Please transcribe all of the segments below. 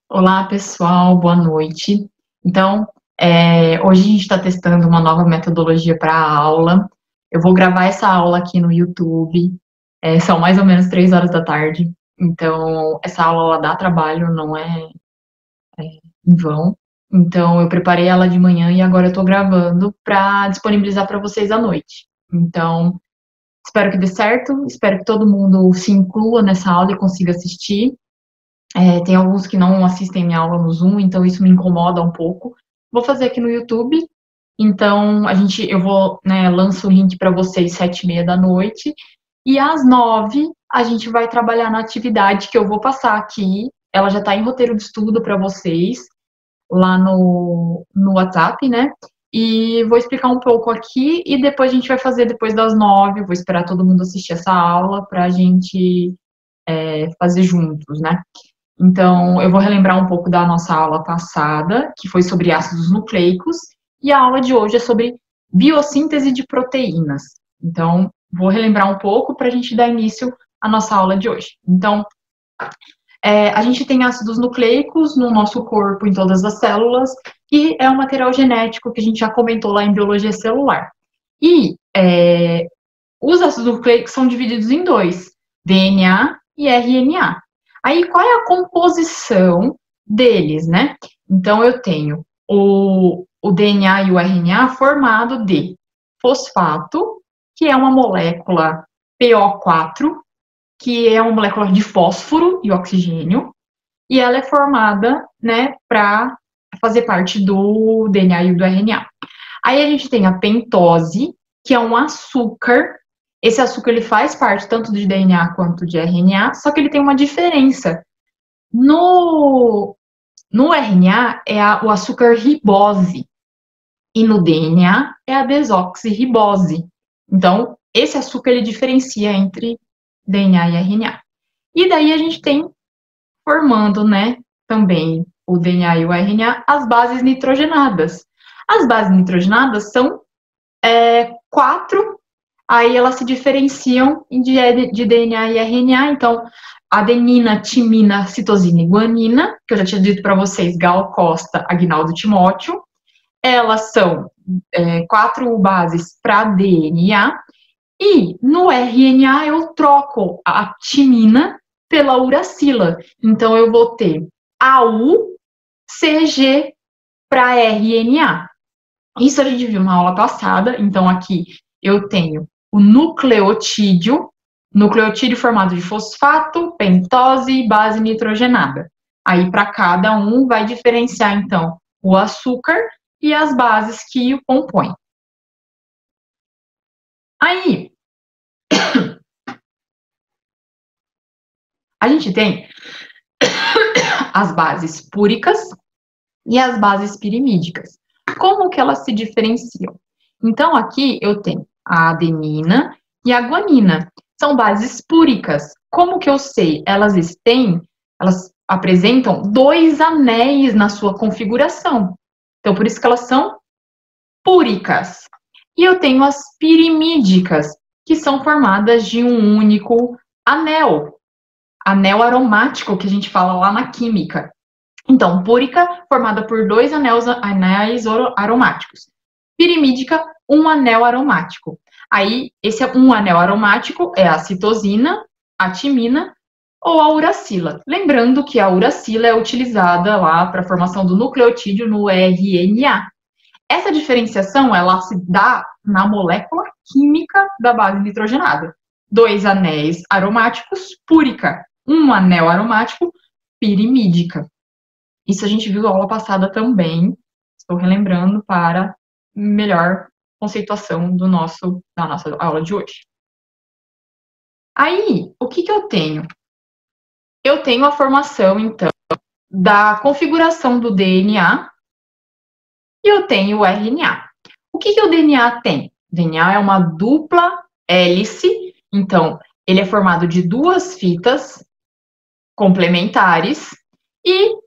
Olá, pessoal, boa noite. Então, hoje a gente está testando uma nova metodologia para a aula. Eu vou gravar essa aula aqui no YouTube, são mais ou menos 3 horas da tarde. Então, essa aula ela dá trabalho, não é em vão. Então, eu preparei ela de manhã e agora eu estou gravando para disponibilizar para vocês à noite. Então, espero que dê certo, espero que todo mundo se inclua nessa aula e consiga assistir. Tem alguns que não assistem minha aula no Zoom, então isso me incomoda um pouco. Vou fazer aqui no YouTube. Então, eu vou, né, lanço o link para vocês 7h30 da noite. E às 9 a gente vai trabalhar na atividade que eu vou passar aqui. Ela já está em roteiro de estudo para vocês, lá no WhatsApp, né? E vou explicar um pouco aqui e depois a gente vai fazer depois das 9. Vou esperar todo mundo assistir essa aula para a gente fazer juntos, né? Então, eu vou relembrar um pouco da nossa aula passada, que foi sobre ácidos nucleicos, e a aula de hoje é sobre biossíntese de proteínas. Então, vou relembrar um pouco para a gente dar início à nossa aula de hoje. Então, a gente tem ácidos nucleicos no nosso corpo, em todas as células, e é um material genético que a gente já comentou lá em biologia celular. E os ácidos nucleicos são divididos em dois, DNA e RNA. Aí, qual é a composição deles, né? Então, eu tenho o DNA e o RNA formado de fosfato, que é uma molécula PO4, que é uma molécula de fósforo e oxigênio, e ela é formada, né, para fazer parte do DNA e do RNA. Aí a gente tem a pentose, que é um açúcar. Esse açúcar ele faz parte tanto de DNA quanto de RNA, só que ele tem uma diferença. No RNA é o açúcar ribose e no DNA é a desoxirribose. Então, esse açúcar ele diferencia entre DNA e RNA. E daí a gente tem formando, né, também o DNA e o RNA, as bases nitrogenadas. As bases nitrogenadas são 4. Aí elas se diferenciam de DNA e RNA, então adenina, timina, citosina e guanina, que eu já tinha dito para vocês, Gal Costa, Agnaldo Timóteo. Elas são 4 bases para DNA, e no RNA eu troco a timina pela uracila. Então eu vou ter AUCG para RNA. Isso a gente viu na aula passada, então aqui eu tenho o nucleotídeo formado de fosfato, pentose e base nitrogenada. Aí, para cada um, vai diferenciar, então, o açúcar e as bases que o compõem. Aí, a gente tem as bases púricas e as bases pirimídicas. Como que elas se diferenciam? Então, aqui eu tenho a adenina e a guanina. São bases púricas. Como que eu sei? Elas apresentam 2 anéis na sua configuração. Então, por isso que elas são púricas. E eu tenho as pirimídicas, que são formadas de um único anel aromático, que a gente fala lá na química. Então, púrica, formada por 2 anéis aromáticos. Pirimídica, um anel aromático. Aí, esse um anel aromático é a citosina, a timina ou a uracila. Lembrando que a uracila é utilizada lá para a formação do nucleotídeo no RNA. Essa diferenciação, ela se dá na molécula química da base nitrogenada. 2 anéis aromáticos, púrica. Um anel aromático, pirimídica. Isso a gente viu na aula passada também. Estou relembrando para melhor conceituação da nossa aula de hoje. Aí, o que eu tenho? Eu tenho a formação, então, da configuração do DNA e eu tenho o RNA. O que o DNA tem? O DNA é uma dupla hélice, então, ele é formado de 2 fitas complementares e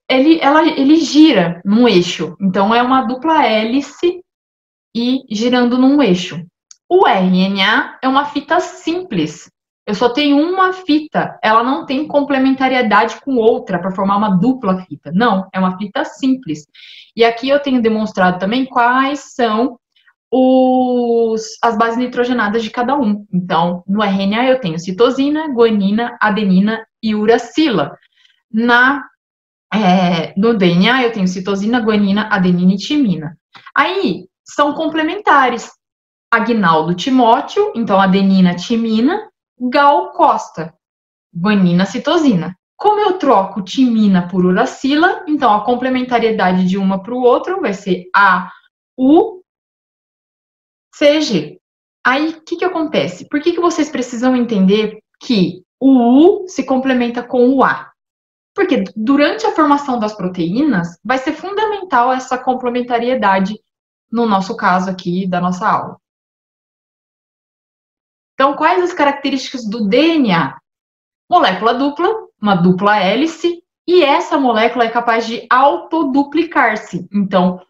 ele gira num eixo. Então, é uma dupla hélice e girando num eixo. O RNA é uma fita simples. eu só tenho uma fita, ela não tem complementariedade com outra para formar uma dupla fita. Não, é uma fita simples. E aqui eu tenho demonstrado também quais são as bases nitrogenadas de cada um. Então, no RNA eu tenho citosina, guanina, adenina e uracila. No DNA eu tenho citosina, guanina, adenina e timina. Aí, são complementares. Aguinaldo Timóteo, então adenina, timina, Gal Costa, guanina, citosina. Como eu troco timina por uracila, então a complementariedade de uma para o outro vai ser AU, CG. Aí, o que acontece? Por que vocês precisam entender que o U se complementa com o A? Porque durante a formação das proteínas, vai ser fundamental essa complementariedade, no nosso caso aqui, da nossa aula. Então, quais as características do DNA? Molécula dupla, uma dupla hélice, e essa molécula é capaz de autoduplicar-se. Então,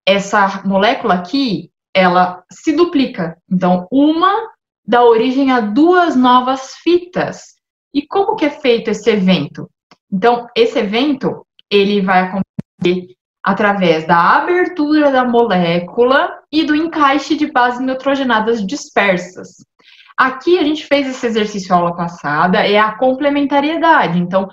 essa molécula aqui, ela se duplica. Então, uma dá origem a duas novas fitas. E como que é feito esse evento? Então, esse evento, ele vai acontecer através da abertura da molécula e do encaixe de bases nitrogenadas dispersas. Aqui a gente fez esse exercício aula passada, é a complementariedade. Então,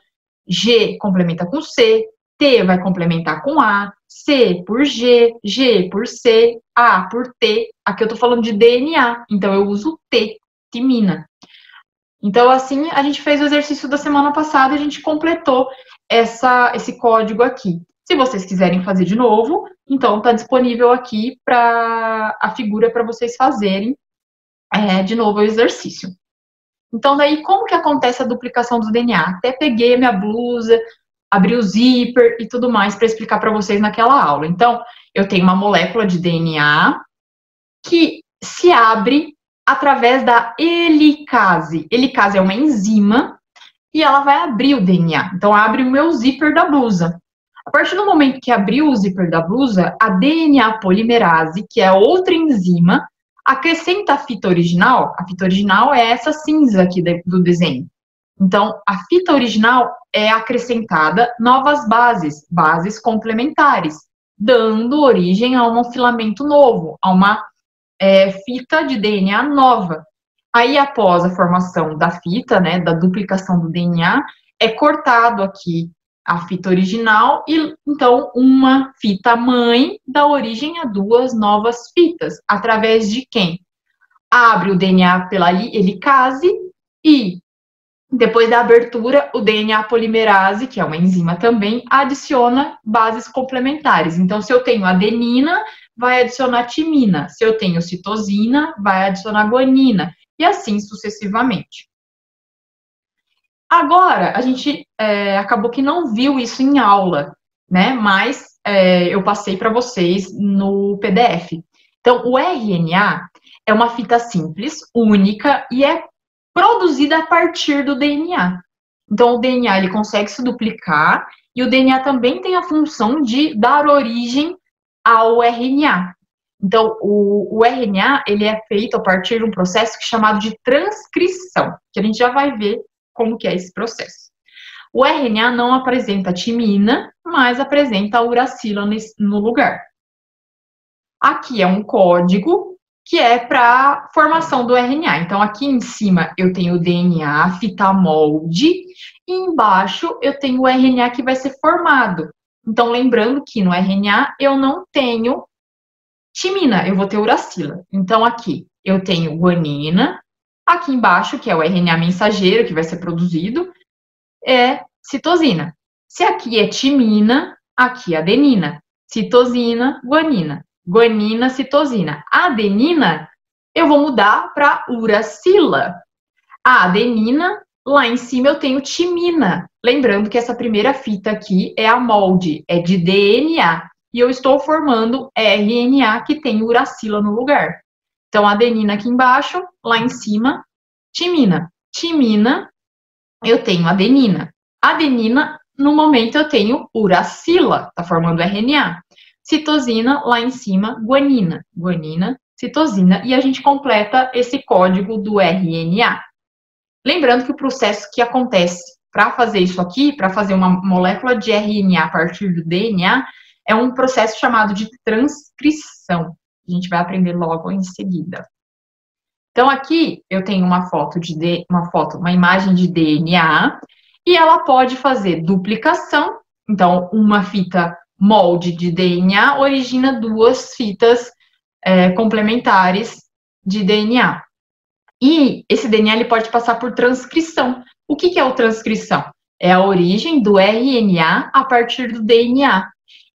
G complementa com C, T vai complementar com A, C por G, G por C, A por T. Aqui eu tô falando de DNA, então eu uso T, timina. Então, assim, a gente fez o exercício da semana passada e a gente completou esse código aqui. Se vocês quiserem fazer de novo, então tá disponível aqui para a figura para vocês fazerem de novo o exercício. Então, daí, como que acontece a duplicação do DNA? Até peguei a minha blusa, abri o zíper e tudo mais para explicar para vocês naquela aula. Então, eu tenho uma molécula de DNA que se abre através da helicase. Helicase é uma enzima e ela vai abrir o DNA. Então, abre o meu zíper da blusa. A partir do momento que abriu o zíper da blusa, a DNA polimerase, que é outra enzima, acrescenta a fita original. A fita original é essa cinza aqui do desenho. Então, a fita original é acrescentada novas bases complementares, dando origem a um filamento novo, a uma fita de DNA nova. Aí, após a formação da fita, né, da duplicação do DNA, é cortado aqui a fita original e, então, uma fita mãe dá origem a duas novas fitas. Através de quem? Abre o DNA pela helicase e, depois da abertura, o DNA polimerase, que é uma enzima também, adiciona bases complementares. Então, se eu tenho adenina, vai adicionar timina. Se eu tenho citosina, vai adicionar guanina. E assim sucessivamente. Agora, a gente acabou que não viu isso em aula, né? Mas eu passei para vocês no PDF. Então, o RNA é uma fita simples, única, e é produzida a partir do DNA. Então, o DNA ele consegue se duplicar, e o DNA também tem a função de dar origem ao RNA. Então, o RNA ele é feito a partir de um processo chamado de transcrição, que a gente já vai ver como que é esse processo. O RNA não apresenta timina, mas apresenta a uracila no lugar. Aqui é um código que é para formação do RNA. Então, aqui em cima eu tenho o DNA, fita molde, e embaixo eu tenho o RNA que vai ser formado. Então, lembrando que no RNA eu não tenho timina, eu vou ter uracila. Então, aqui eu tenho guanina, aqui embaixo, que é o RNA mensageiro que vai ser produzido, é citosina. Se aqui é timina, aqui é adenina. Citosina, guanina. Guanina, citosina. A adenina, eu vou mudar para uracila. A adenina, lá em cima eu tenho timina. Lembrando que essa primeira fita aqui é a molde, é de DNA. E eu estou formando RNA que tem uracila no lugar. Então, adenina aqui embaixo, lá em cima, timina. Timina, eu tenho adenina. Adenina, no momento, eu tenho uracila, tá formando RNA. Citosina, lá em cima, guanina. Guanina, citosina. E a gente completa esse código do RNA. Lembrando que o processo que acontece para fazer isso aqui, para fazer uma molécula de RNA a partir do DNA, é um processo chamado de transcrição. A gente vai aprender logo em seguida. Então, aqui eu tenho uma imagem de DNA, e ela pode fazer duplicação. Então, uma fita molde de DNA origina duas fitas complementares de DNA. E esse DNA ele pode passar por transcrição. O que é o transcrição? É a origem do RNA a partir do DNA.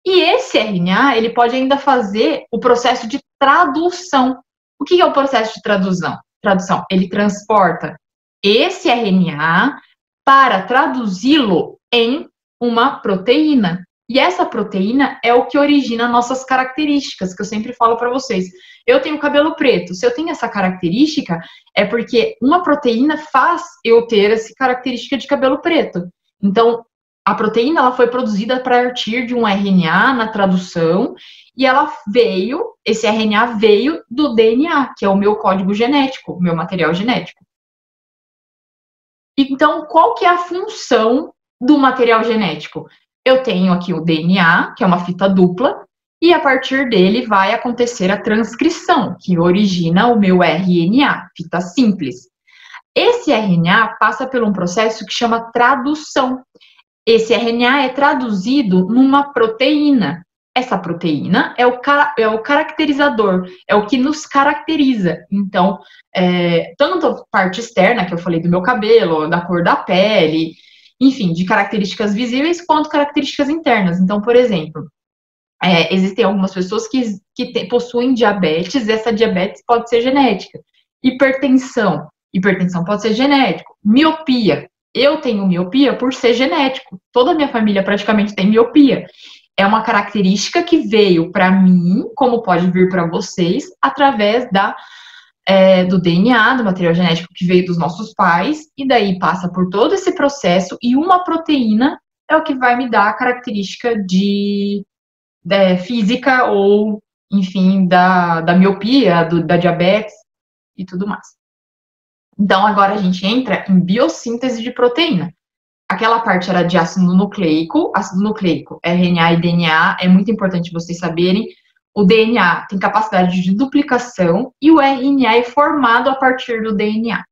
E esse RNA, ele pode ainda fazer o processo de tradução. O que é o processo de tradução? Ele transporta esse RNA para traduzi-lo em uma proteína. E essa proteína é o que origina nossas características, que eu sempre falo para vocês. Eu tenho cabelo preto. Se eu tenho essa característica, é porque uma proteína faz eu ter essa característica de cabelo preto. Então, a proteína ela foi produzida a partir de um RNA na tradução, e esse RNA veio do DNA, que é o meu código genético, o meu material genético. Então, qual que é a função do material genético? Eu tenho aqui o DNA, que é uma fita dupla, e a partir dele vai acontecer a transcrição, que origina o meu RNA, fita simples. Esse RNA passa por um processo que chama tradução. Esse RNA é traduzido numa proteína. Essa proteína é o caracterizador, é o que nos caracteriza. Então, tanto a parte externa, que eu falei do meu cabelo, da cor da pele, enfim, de características visíveis, quanto características internas. Então, por exemplo, existem algumas pessoas que possuem diabetes, e essa diabetes pode ser genética. Hipertensão pode ser genético. Miopia, eu tenho miopia por ser genético. Toda a minha família praticamente tem miopia. É uma característica que veio para mim, como pode vir para vocês, através do DNA, do material genético que veio dos nossos pais, e daí passa por todo esse processo, e uma proteína é o que vai me dar a característica física ou, enfim, da miopia, da diabetes e tudo mais. Então, agora a gente entra em biossíntese de proteína. Aquela parte era de ácido nucleico, RNA e DNA, é muito importante vocês saberem. O DNA tem capacidade de duplicação e o RNA é formado a partir do DNA.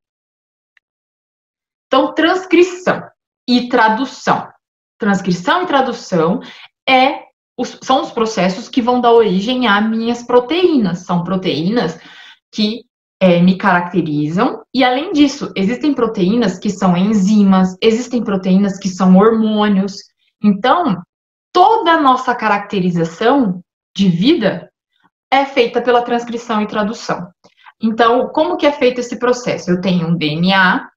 Então, transcrição e tradução. Transcrição e tradução são os processos que vão dar origem a minhas proteínas. São proteínas que me caracterizam, e além disso, existem proteínas que são enzimas, existem proteínas que são hormônios. Então, toda a nossa caracterização de vida é feita pela transcrição e tradução. Então, como que é feito esse processo? Eu tenho um DNA,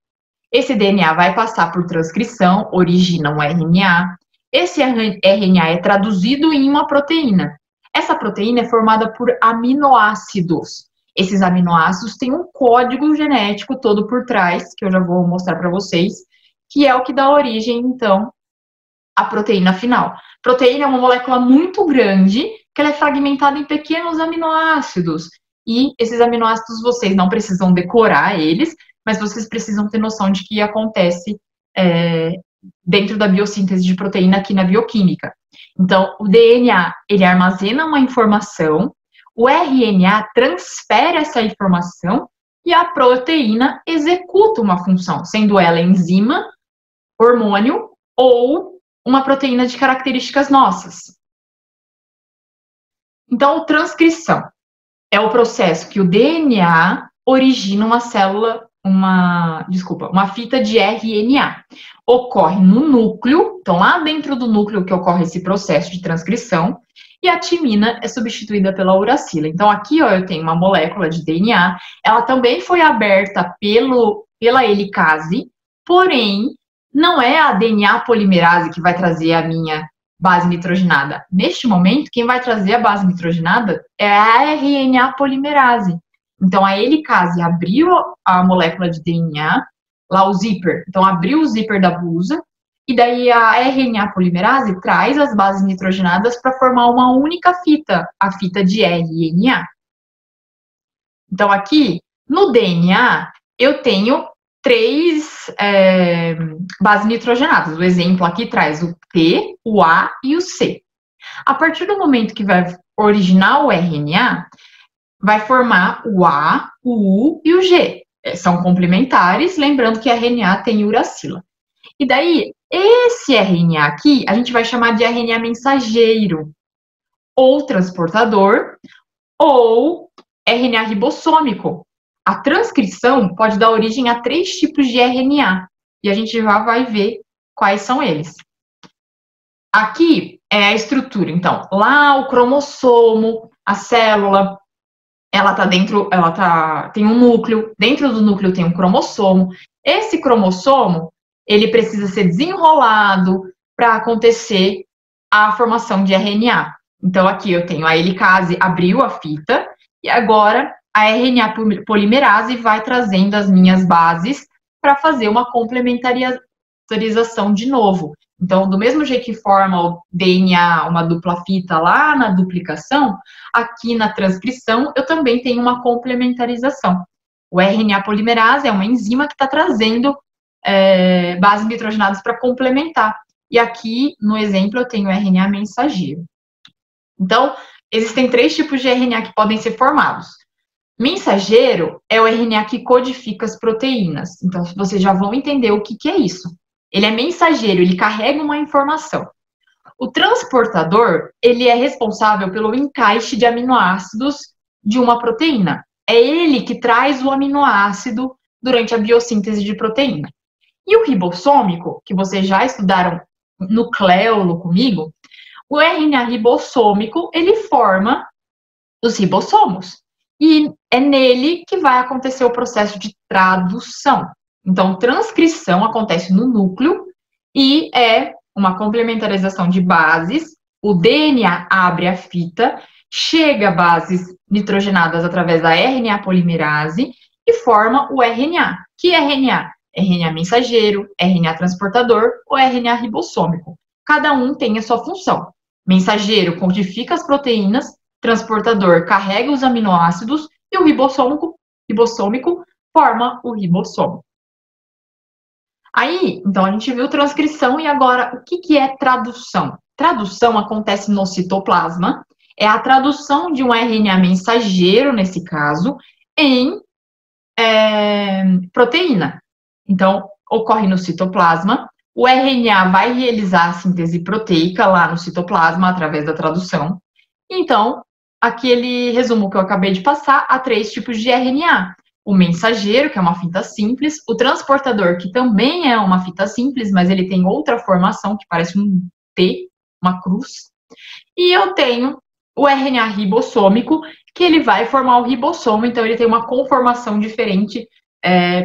esse DNA vai passar por transcrição, origina um RNA, esse RNA é traduzido em uma proteína. Essa proteína é formada por aminoácidos. Esses aminoácidos têm um código genético todo por trás, que eu já vou mostrar para vocês, que é o que dá origem, então, à proteína final. Proteína é uma molécula muito grande, que ela é fragmentada em pequenos aminoácidos. E esses aminoácidos vocês não precisam decorar eles, mas vocês precisam ter noção de que acontece dentro da biossíntese de proteína aqui na bioquímica. Então, o DNA, ele armazena uma informação, o RNA transfere essa informação e a proteína executa uma função, sendo ela enzima, hormônio ou uma proteína de características nossas. Então, transcrição é o processo que o DNA origina uma célula, uma fita de RNA. Ocorre no núcleo, então lá dentro do núcleo que ocorre esse processo de transcrição, e a timina é substituída pela uracila. Então, aqui eu tenho uma molécula de DNA, ela também foi aberta pela helicase, porém, não é a DNA polimerase que vai trazer a minha base nitrogenada. Neste momento, quem vai trazer a base nitrogenada é a RNA polimerase. Então, a helicase abriu a molécula de DNA, lá o zíper, então abriu o zíper da blusa, e daí a RNA polimerase traz as bases nitrogenadas para formar uma única fita, a fita de RNA. Então, aqui, no DNA, eu tenho três bases nitrogenadas. O exemplo aqui traz o T, o A e o C. A partir do momento que vai originar o RNA, vai formar o A, o U e o G. São complementares, lembrando que RNA tem uracila. E daí, esse RNA aqui, a gente vai chamar de RNA mensageiro, ou transportador, ou RNA ribossômico. A transcrição pode dar origem a 3 tipos de RNA, e a gente já vai ver quais são eles. Aqui é a estrutura, então, lá o cromossomo, a célula, ela tá dentro, tem um núcleo, dentro do núcleo tem um cromossomo. Esse cromossomo, ele precisa ser desenrolado para acontecer a formação de RNA. Então, aqui eu tenho a helicase, abriu a fita, e agora a RNA polimerase vai trazendo as minhas bases para fazer uma complementarização de novo. Então, do mesmo jeito que forma o DNA, uma dupla fita lá na duplicação, aqui na transcrição eu também tenho uma complementarização. O RNA polimerase é uma enzima que está trazendo bases nitrogenadas para complementar. E aqui, no exemplo, eu tenho o RNA mensageiro. Então, existem 3 tipos de RNA que podem ser formados. Mensageiro é o RNA que codifica as proteínas. Então, vocês já vão entender o que é isso. Ele é mensageiro, ele carrega uma informação. O transportador, ele é responsável pelo encaixe de aminoácidos de uma proteína. É ele que traz o aminoácido durante a biossíntese de proteína. E o ribossômico, que vocês já estudaram nucleolo comigo, o RNA ribossômico, ele forma os ribossomos. E é nele que vai acontecer o processo de tradução. Então, transcrição acontece no núcleo e é uma complementarização de bases. O DNA abre a fita, chega a bases nitrogenadas através da RNA polimerase e forma o RNA. Que RNA? RNA mensageiro, RNA transportador ou RNA ribossômico. Cada um tem a sua função. Mensageiro codifica as proteínas, transportador carrega os aminoácidos e o ribossômico forma o ribossomo. Aí, então, a gente viu transcrição e agora, o que é tradução? Tradução acontece no citoplasma, é a tradução de um RNA mensageiro, nesse caso, em proteína. Então, ocorre no citoplasma, o RNA vai realizar a síntese proteica lá no citoplasma, através da tradução. Então, aquele resumo que eu acabei de passar, há 3 tipos de RNA. O mensageiro, que é uma fita simples, o transportador, que também é uma fita simples, mas ele tem outra formação, que parece um T, uma cruz. E eu tenho o RNA ribossômico, que ele vai formar o ribossomo, então ele tem uma conformação diferente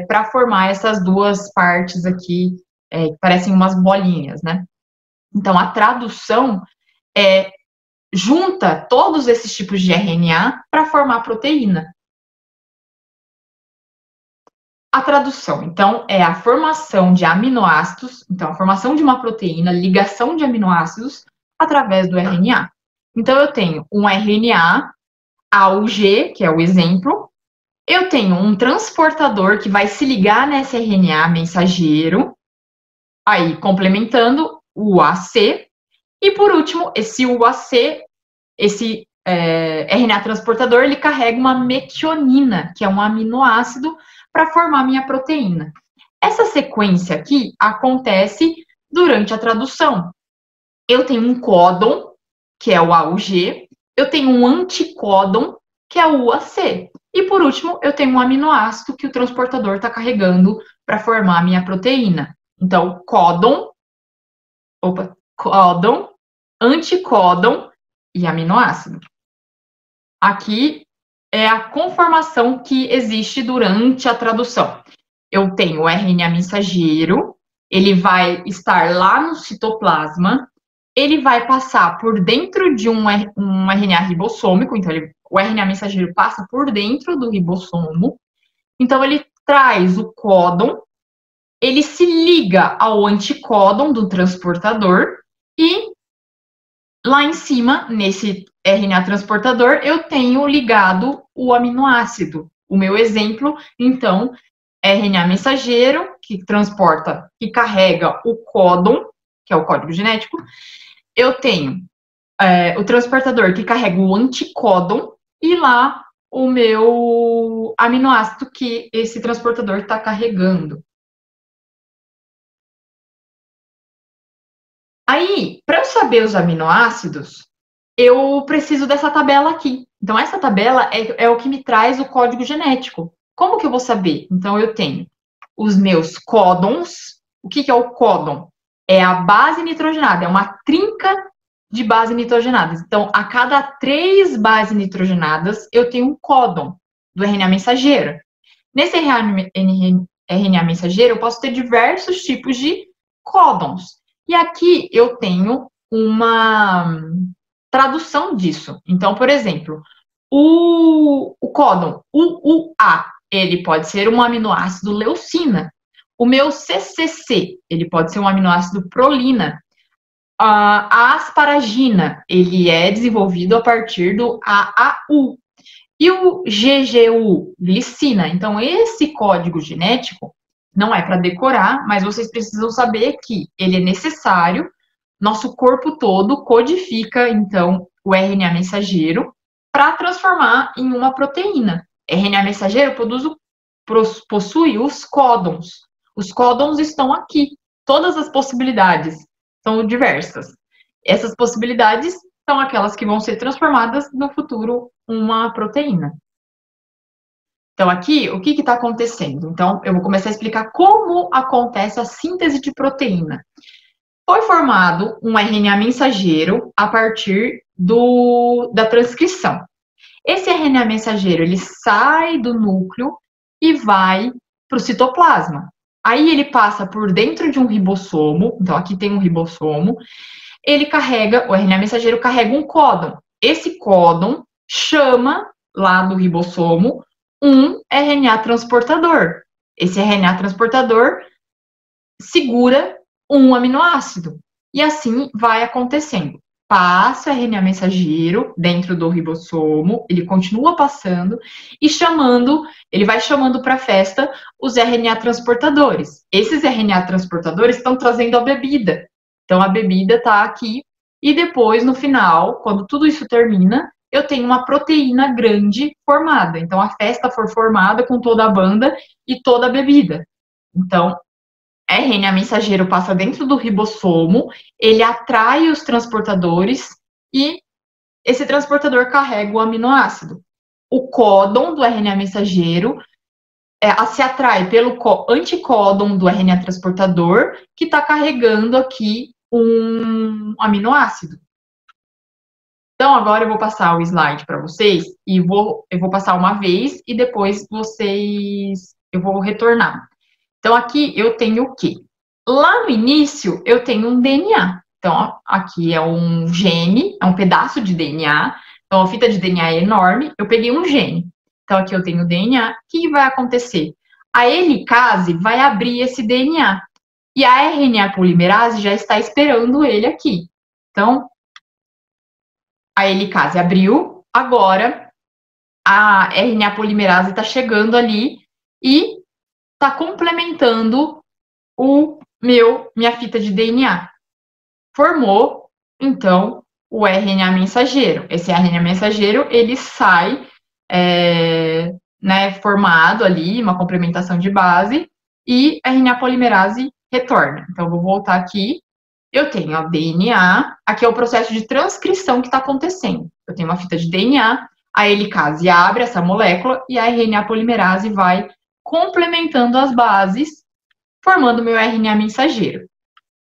para formar essas duas partes aqui, que parecem umas bolinhas, né? Então, a tradução junta todos esses tipos de RNA para formar proteína. A tradução, então, é a formação de aminoácidos, então, a formação de uma proteína, ligação de aminoácidos através do RNA. Então, eu tenho um RNA, AUG, que é o exemplo, eu tenho um transportador que vai se ligar nesse RNA mensageiro, aí complementando o UAC, e por último, esse UAC, esse RNA transportador, ele carrega uma metionina, que é um aminoácido, para formar minha proteína. Essa sequência aqui acontece durante a tradução. Eu tenho um códon, que é o AUG, eu tenho um anticódon, que é o UAC. E por último, eu tenho um aminoácido que o transportador está carregando para formar a minha proteína. Então, códon, anticódon e aminoácido. Aqui é a conformação que existe durante a tradução. Eu tenho o RNA mensageiro, ele vai estar lá no citoplasma, ele vai passar por dentro de um RNA ribossômico, então o RNA mensageiro passa por dentro do ribossomo, então ele traz o códon, ele se liga ao anticódon do transportador e lá em cima, nesse RNA transportador, eu tenho ligado o aminoácido. O meu exemplo, então, RNA mensageiro, que transporta, que carrega o códon, que é o código genético. Eu tenho o transportador que carrega o anticódon e lá o meu aminoácido que esse transportador está carregando. Aí, para eu saber os aminoácidos, eu preciso dessa tabela aqui. Então, essa tabela é o que me traz o código genético. Como que eu vou saber? Então, eu tenho os meus códons. O que é o códon? É a base nitrogenada, é uma trinca de bases nitrogenadas. Então, a cada 3 bases nitrogenadas, eu tenho um códon do RNA mensageiro. Nesse RNA mensageiro, eu posso ter diversos tipos de códons. E aqui eu tenho uma tradução disso. Então, por exemplo, o códon UUA, ele pode ser um aminoácido leucina. O meu CCC, ele pode ser um aminoácido prolina. A asparagina, ele é desenvolvido a partir do AAU. E o GGU, glicina. Então, esse código genético não é para decorar, mas vocês precisam saber que ele é necessário. Nosso corpo todo codifica, então, o RNA mensageiro para transformar em uma proteína. RNA mensageiro possui os códons. Os códons estão aqui. Todas as possibilidades são diversas. Essas possibilidades são aquelas que vão ser transformadas no futuro em uma proteína. Então, aqui, o que está acontecendo? Então, eu vou começar a explicar como acontece a síntese de proteína. Foi formado um RNA mensageiro a partir da transcrição. Esse RNA mensageiro, ele sai do núcleo e vai para o citoplasma. Aí ele passa por dentro de um ribossomo, então aqui tem um ribossomo, ele carrega, o RNA mensageiro carrega um códon. Esse códon chama, lá do ribossomo, um RNA transportador. Esse RNA transportador segura um aminoácido. E assim vai acontecendo. Passa o RNA mensageiro dentro do ribossomo, ele continua passando e ele vai chamando para a festa os RNA transportadores. Esses RNA transportadores estão trazendo a bebida. Então, a bebida está aqui e depois, no final, quando tudo isso termina, eu tenho uma proteína grande formada. Então, a festa foi formada com toda a banda e toda a bebida. Então, RNA mensageiro passa dentro do ribossomo, ele atrai os transportadores e esse transportador carrega o aminoácido. O códon do RNA mensageiro se atrai pelo anticódon do RNA transportador, que está carregando aqui um aminoácido. Então, agora eu vou passar o slide para vocês e eu vou passar uma vez e depois eu vou retornar. Então, aqui eu tenho o quê? Lá no início, eu tenho um DNA. Então, ó, aqui é um gene, é um pedaço de DNA. Então, a fita de DNA é enorme. Eu peguei um gene. Então, aqui eu tenho o DNA. O que vai acontecer? A helicase vai abrir esse DNA. E a RNA polimerase já está esperando ele aqui. Então, a helicase abriu. Agora, a RNA polimerase está chegando ali e está complementando minha fita de DNA. Formou, então, o RNA mensageiro. Esse RNA mensageiro, ele sai formado ali, uma complementação de base, e a RNA polimerase retorna. Então, eu vou voltar aqui. Eu tenho a DNA, aqui é o processo de transcrição que está acontecendo. Eu tenho uma fita de DNA, a helicase abre essa molécula e a RNA polimerase vai complementando as bases, formando o meu RNA mensageiro.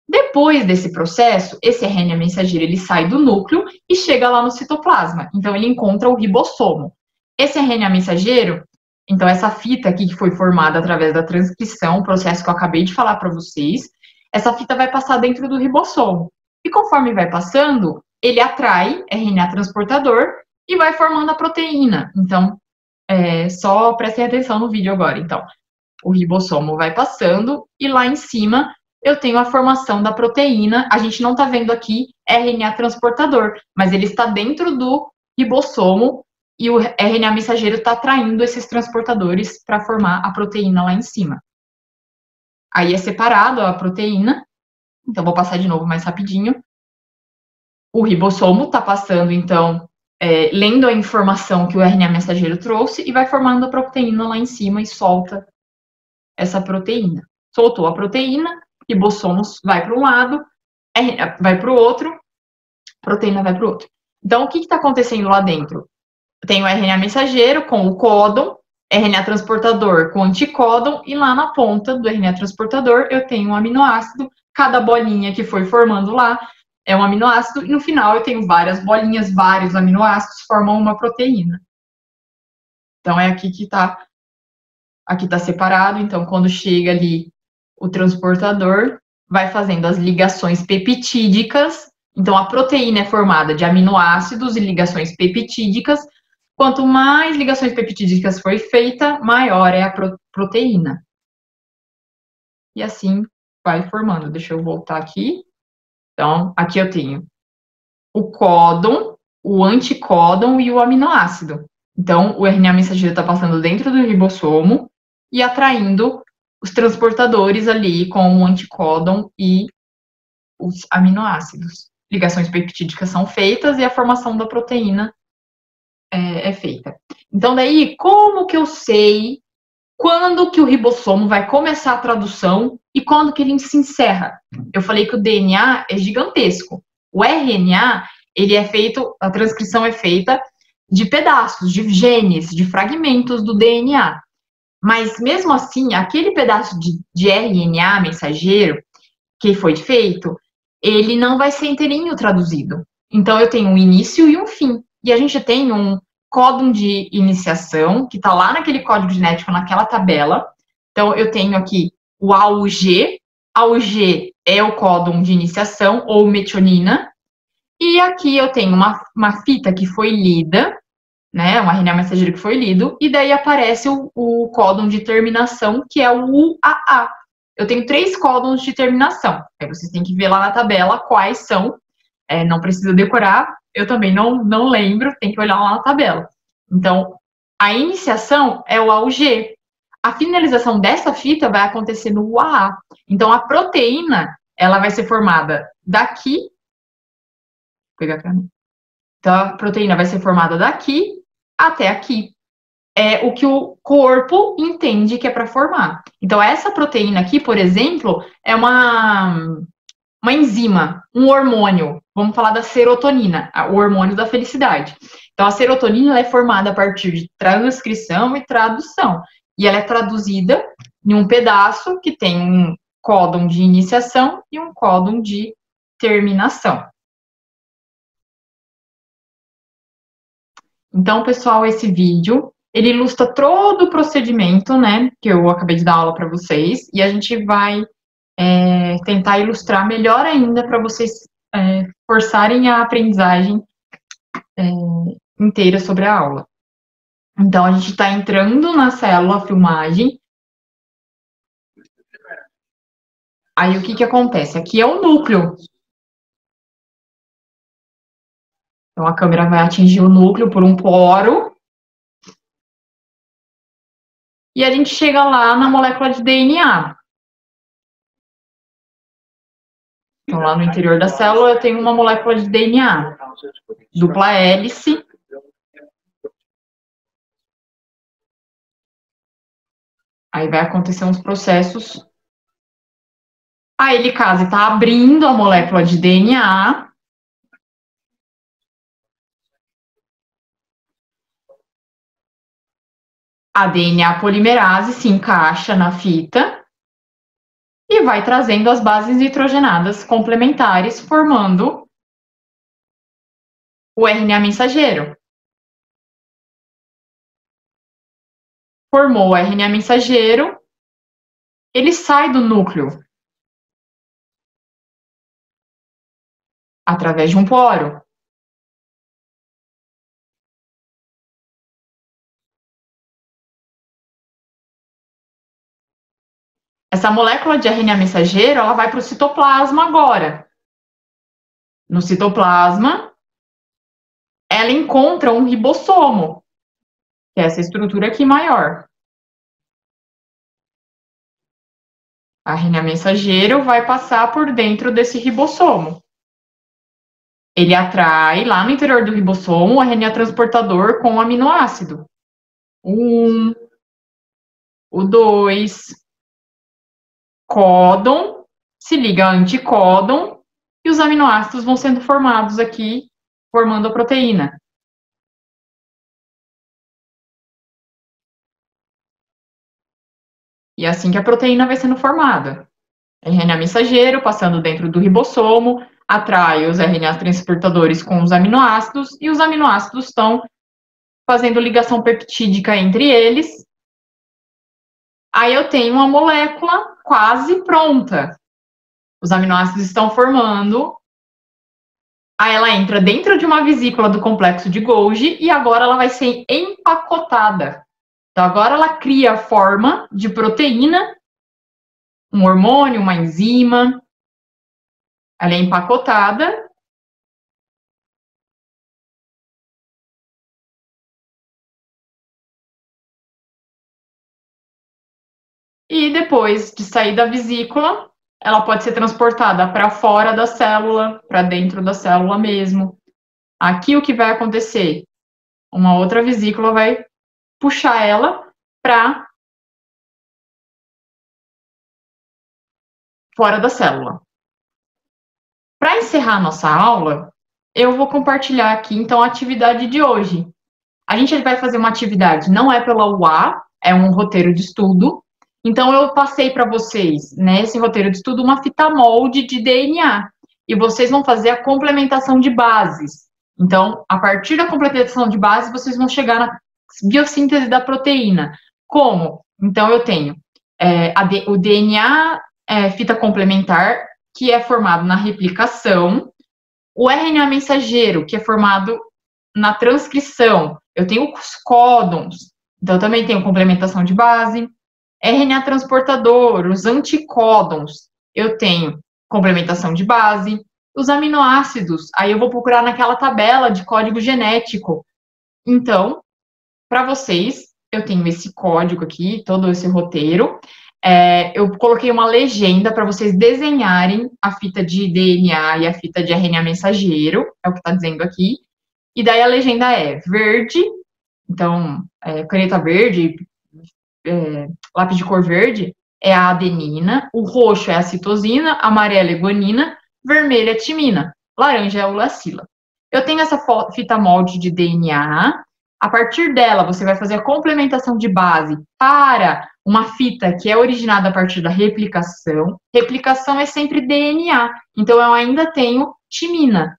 Depois desse processo, esse RNA mensageiro ele sai do núcleo e chega lá no citoplasma. Então, ele encontra o ribossomo. Esse RNA mensageiro, então, essa fita aqui que foi formada através da transcrição, o processo que eu acabei de falar para vocês, essa fita vai passar dentro do ribossomo. E conforme vai passando, ele atrai RNA transportador e vai formando a proteína. Então, só prestem atenção no vídeo agora. Então, o ribossomo vai passando e lá em cima eu tenho a formação da proteína. A gente não está vendo aqui RNA transportador, mas ele está dentro do ribossomo e o RNA mensageiro está atraindo esses transportadores para formar a proteína lá em cima. Aí é separado a proteína, então vou passar de novo mais rapidinho. O ribossomo está passando, então, lendo a informação que o RNA mensageiro trouxe e vai formando a proteína lá em cima e solta essa proteína. Soltou a proteína, ribossomo vai para um lado, RNA vai para o outro, proteína vai para o outro. Então, o que está acontecendo lá dentro? Tem o RNA mensageiro com o códon, RNA transportador com anticódon, e lá na ponta do RNA transportador eu tenho um aminoácido, cada bolinha que foi formando lá é um aminoácido, e no final eu tenho várias bolinhas, vários aminoácidos formam uma proteína. Então é aqui que está separado, então quando chega ali o transportador, vai fazendo as ligações peptídicas, então a proteína é formada de aminoácidos e ligações peptídicas. Quanto mais ligações peptídicas foi feita, maior é a proteína. E assim vai formando. Deixa eu voltar aqui. Então, aqui eu tenho o códon, o anticódon e o aminoácido. Então, o RNA mensageiro está passando dentro do ribossomo e atraindo os transportadores ali com o anticódon e os aminoácidos. Ligações peptídicas são feitas e a formação da proteína é feita. Então, daí, como que eu sei quando que o ribossomo vai começar a tradução e quando que ele se encerra? Eu falei que o DNA é gigantesco. O RNA, ele é feito, a transcrição é feita de pedaços, de genes, de fragmentos do DNA. Mas, mesmo assim, aquele pedaço de RNA mensageiro que foi feito, ele não vai ser inteirinho traduzido. Então, eu tenho um início e um fim. E a gente tem um códon de iniciação, que está lá naquele código genético, naquela tabela. Então, eu tenho aqui o AUG. AUG é o códon de iniciação, ou metionina. E aqui eu tenho uma fita que foi lida, né, um RNA mensageiro que foi lido, e daí aparece o códon de terminação, que é o UAA. Eu tenho 3 códons de terminação. Aí vocês têm que ver lá na tabela quais são. Não precisa decorar, eu também não lembro, tem que olhar lá na tabela. Então, a iniciação é o AUG. A finalização dessa fita vai acontecer no UAA. Então, a proteína, ela vai ser formada daqui. Vou pegar para mim. Então, a proteína vai ser formada daqui até aqui. É o que o corpo entende que é para formar. Então, essa proteína aqui, por exemplo, é uma enzima, um hormônio. Vamos falar da serotonina, o hormônio da felicidade. Então, a serotonina é formada a partir de transcrição e tradução. E ela é traduzida em um pedaço que tem um códon de iniciação e um códon de terminação. Então, pessoal, esse vídeo, ele ilustra todo o procedimento, né, que eu acabei de dar aula para vocês, e a gente vai tentar ilustrar melhor ainda para vocês forçarem a aprendizagem inteira sobre a aula. Então, a gente está entrando na célula filmagem. Aí, o que acontece? Aqui é o núcleo. Então, a câmera vai atingir o núcleo por um poro. E a gente chega lá na molécula de DNA. Então, lá no interior da célula, eu tenho uma molécula de DNA. Dupla hélice. Aí vai acontecer uns processos. A helicase está abrindo a molécula de DNA. A DNA polimerase se encaixa na fita e vai trazendo as bases nitrogenadas complementares, formando o RNA mensageiro. Formou o RNA mensageiro, ele sai do núcleo através de um poro. Essa molécula de RNA mensageiro, ela vai para o citoplasma agora. No citoplasma, ela encontra um ribossomo. que é essa estrutura aqui maior. A RNA mensageiro vai passar por dentro desse ribossomo. Ele atrai lá no interior do ribossomo o RNA transportador com o aminoácido. O 1, o 2, códon, se liga a anticódon, e os aminoácidos vão sendo formados aqui, formando a proteína. E é assim que a proteína vai sendo formada. RNA mensageiro passando dentro do ribossomo, atrai os RNA transportadores com os aminoácidos, e os aminoácidos estão fazendo ligação peptídica entre eles. Aí eu tenho uma molécula quase pronta. Os aminoácidos estão formando. Aí ela entra dentro de uma vesícula do complexo de Golgi e agora ela vai ser empacotada. Então agora ela cria a forma de proteína, um hormônio, uma enzima. Ela é empacotada. E depois de sair da vesícula, ela pode ser transportada para fora da célula, para dentro da célula mesmo. Aqui o que vai acontecer? Uma outra vesícula vai puxar ela para fora da célula. Para encerrar a nossa aula, eu vou compartilhar aqui, então, a atividade de hoje. A gente vai fazer uma atividade, não é pela UA, é um roteiro de estudo. Então, eu passei para vocês, nesse roteiro de estudo, uma fita molde de DNA. E vocês vão fazer a complementação de bases. Então, a partir da complementação de bases, vocês vão chegar na biossíntese da proteína. Como? Então, eu tenho o DNA fita complementar, que é formado na replicação, o RNA mensageiro, que é formado na transcrição. Eu tenho os códons, então eu também tenho complementação de base. RNA transportador, os anticódons, eu tenho complementação de base. Os aminoácidos, aí eu vou procurar naquela tabela de código genético. Então, para vocês, eu tenho esse código aqui, todo esse roteiro. Eu coloquei uma legenda para vocês desenharem a fita de DNA e a fita de RNA mensageiro, é o que está dizendo aqui. E daí a legenda é verde, então, caneta verde, lápis de cor verde, é a adenina, o roxo é a citosina, amarelo é guanina, vermelho é timina, laranja é a uracila. Eu tenho essa fita molde de DNA. A partir dela, você vai fazer a complementação de base para uma fita que é originada a partir da replicação. Replicação é sempre DNA, então eu ainda tenho timina.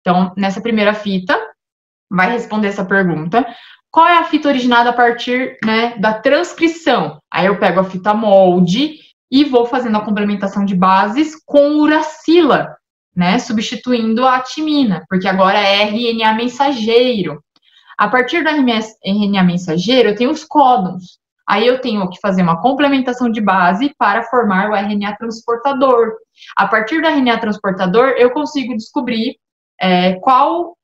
Então, nessa primeira fita, vai responder essa pergunta. Qual é a fita originada a partir, né, da transcrição? Aí eu pego a fita molde e vou fazendo a complementação de bases com uracila, né, substituindo a timina, porque agora é RNA mensageiro. A partir da RNA mensageiro, eu tenho os códons. Aí eu tenho que fazer uma complementação de base para formar o RNA transportador. A partir do RNA transportador, eu consigo descobrir qual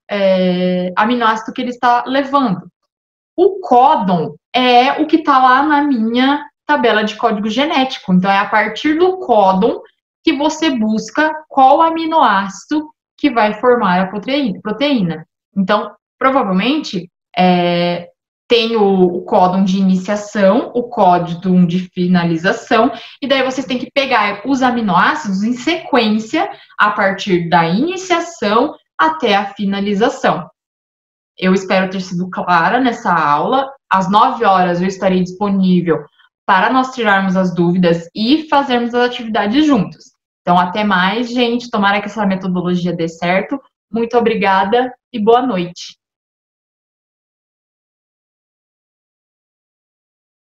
aminoácido que ele está levando. O códon é o que está lá na minha tabela de código genético. Então, é a partir do códon que você busca qual aminoácido que vai formar a proteína. Então, provavelmente, tem o códon de iniciação, o códon de finalização, e daí vocês têm que pegar os aminoácidos em sequência a partir da iniciação até a finalização. Eu espero ter sido clara nessa aula. Às 9 horas eu estarei disponível para nós tirarmos as dúvidas e fazermos as atividades juntos. Então, até mais, gente. Tomara que essa metodologia dê certo. Muito obrigada e boa noite.